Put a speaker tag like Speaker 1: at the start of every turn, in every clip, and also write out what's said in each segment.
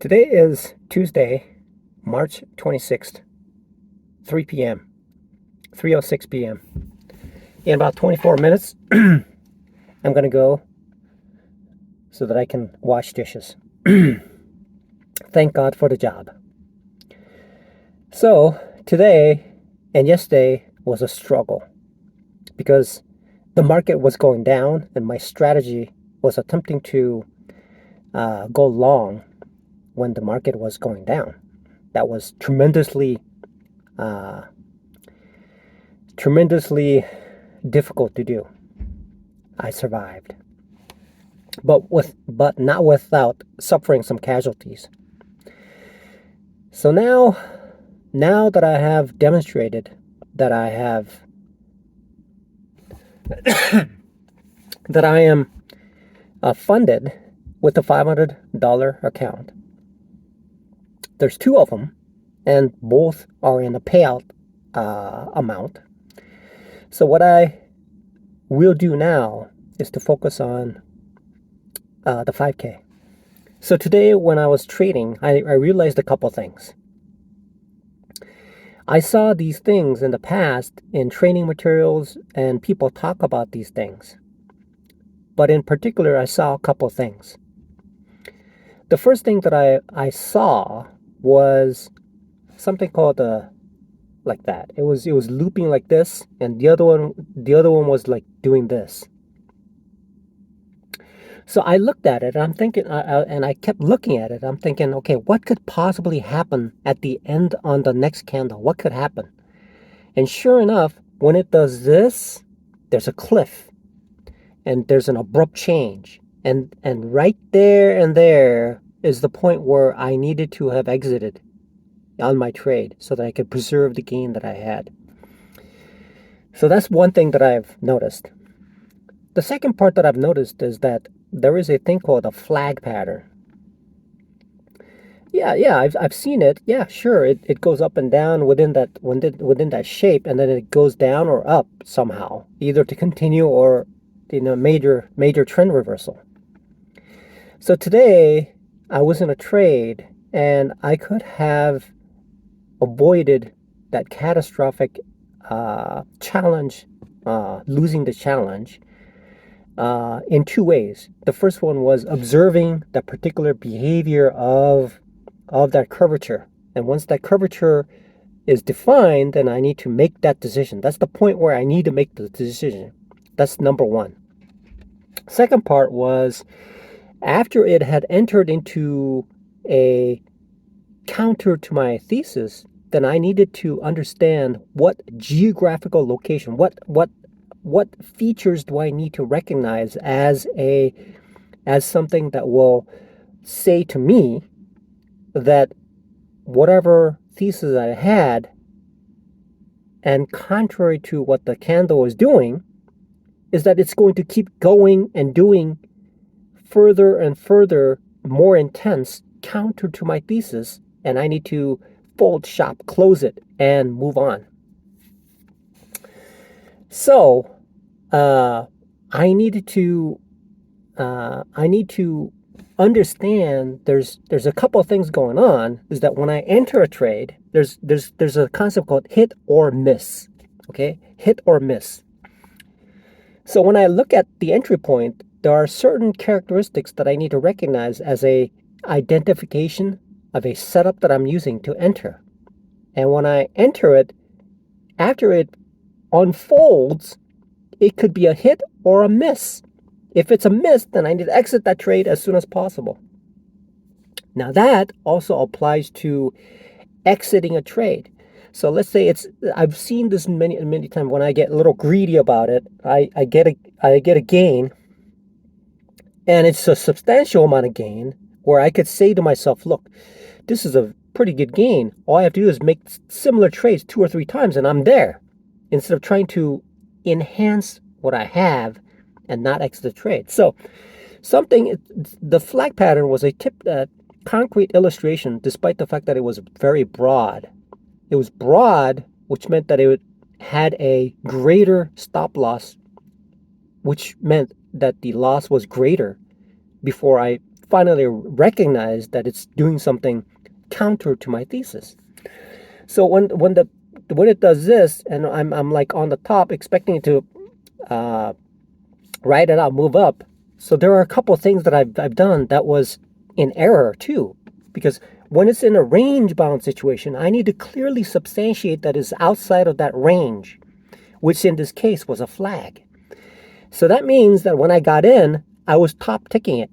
Speaker 1: Today is Tuesday, March 26th, 3 p.m., 3:06 p.m. In about 24 minutes, I'm going to go so that I can wash dishes. Thank God for the job. So, today and yesterday was a struggle because the market was going down and my strategy was attempting to go long when the market was going down. That was uh, tremendously difficult to do. I survived, but not without suffering some casualties. So now that I have demonstrated that I have that I am funded with a $500 account. There's two of them, and both are in a payout amount. So what I will do now is to focus on the 5K. So today when I was trading, I realized a couple things. I saw these things in the past in training materials and people talk about these things. But in particular, I saw a couple things. The first thing that I saw was something called like that. It was looping like this, and the other one was like doing this. So I looked at it and I'm thinking, and I kept looking at it. I'm thinking, okay, what could possibly happen at the end on the next candle? What could happen? And sure enough, when it does this, there's a cliff and there's an abrupt change. And right there and there is the point where I needed to have exited on my trade so that I could preserve the gain that I had. So that's one thing that I've noticed. The second part that I've noticed is that there is a thing called a flag pattern. Yeah, I've seen it. Yeah, sure, it goes up and down within that shape, and then it goes down or up somehow, either to continue or major trend reversal. So today I was in a trade and I could have avoided that catastrophic challenge, losing the challenge, in two ways. The first one was observing the particular behavior of that curvature. And once that curvature is defined, then I need to make that decision. That's the point where I need to make the decision. That's number one. Second part was after it had entered into a counter to my thesis, then I needed to understand what geographical location, what features do I need to recognize as something that will say to me that whatever thesis I had, and contrary to what the candle was doing, is that it's going to keep going and doing further and further, more intense, counter to my thesis, and I need to fold shop, close it, and move on. So I need to understand there's a couple of things going on. Is that when I enter a trade, there's a concept called hit or miss. Okay, hit or miss. So when I look at the entry point, there are certain characteristics that I need to recognize as a identification of a setup that I'm using to enter. And when I enter it, after it unfolds, it could be a hit or a miss. If it's a miss, then I need to exit that trade as soon as possible. Now that also applies to exiting a trade. So let's say I've seen this many times. When I get a little greedy about it, I get a gain, and it's a substantial amount of gain where I could say to myself, look, this is a pretty good gain. All I have to do is make similar trades 2 or 3 times and I'm there, instead of trying to enhance what I have and not exit the trade. So the flag pattern was a concrete illustration, despite the fact that it was very broad. It was broad, which meant that it had a greater stop loss, which meant that the loss was greater before I finally recognized that it's doing something counter to my thesis. So when it does this, and I'm like on the top expecting it to uh, write it out, move up. So there are a couple of things that I've done that was in error too, because when it's in a range bound situation, I need to clearly substantiate that it's outside of that range, which in this case was a flag. So that means that when I got in, I was top ticking it.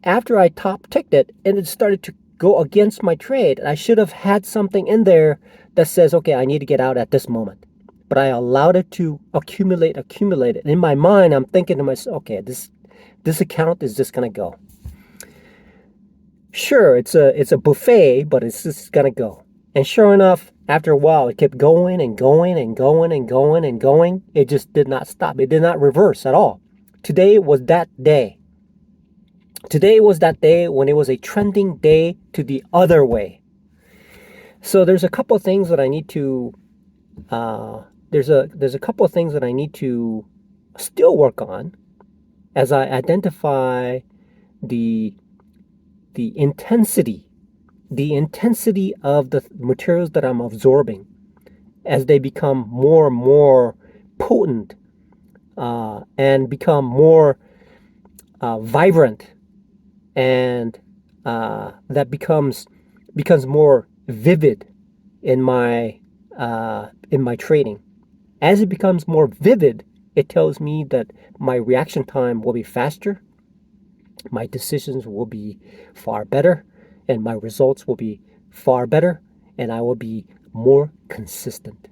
Speaker 1: After I top ticked it, and it started to go against my trade, I should have had something in there that says, okay, I need to get out at this moment. But I allowed it to accumulate. And in my mind, I'm thinking to myself, okay, this account is just gonna go. Sure, it's a buffet, but it's just gonna go. And sure enough, after a while, it kept going and going and going and going and going. It just did not stop. It did not reverse at all. Today was that day. Today was that day when it was a trending day to the other way. So there's a couple of things that I need to there's a couple of things that I need to still work on as I identify the intensity of the materials that I'm absorbing as they become more and more potent and become more vibrant, and that becomes more vivid in my trading. As it becomes more vivid, it tells me that my reaction time will be faster, my decisions will be far better, and my results will be far better, and I will be more consistent.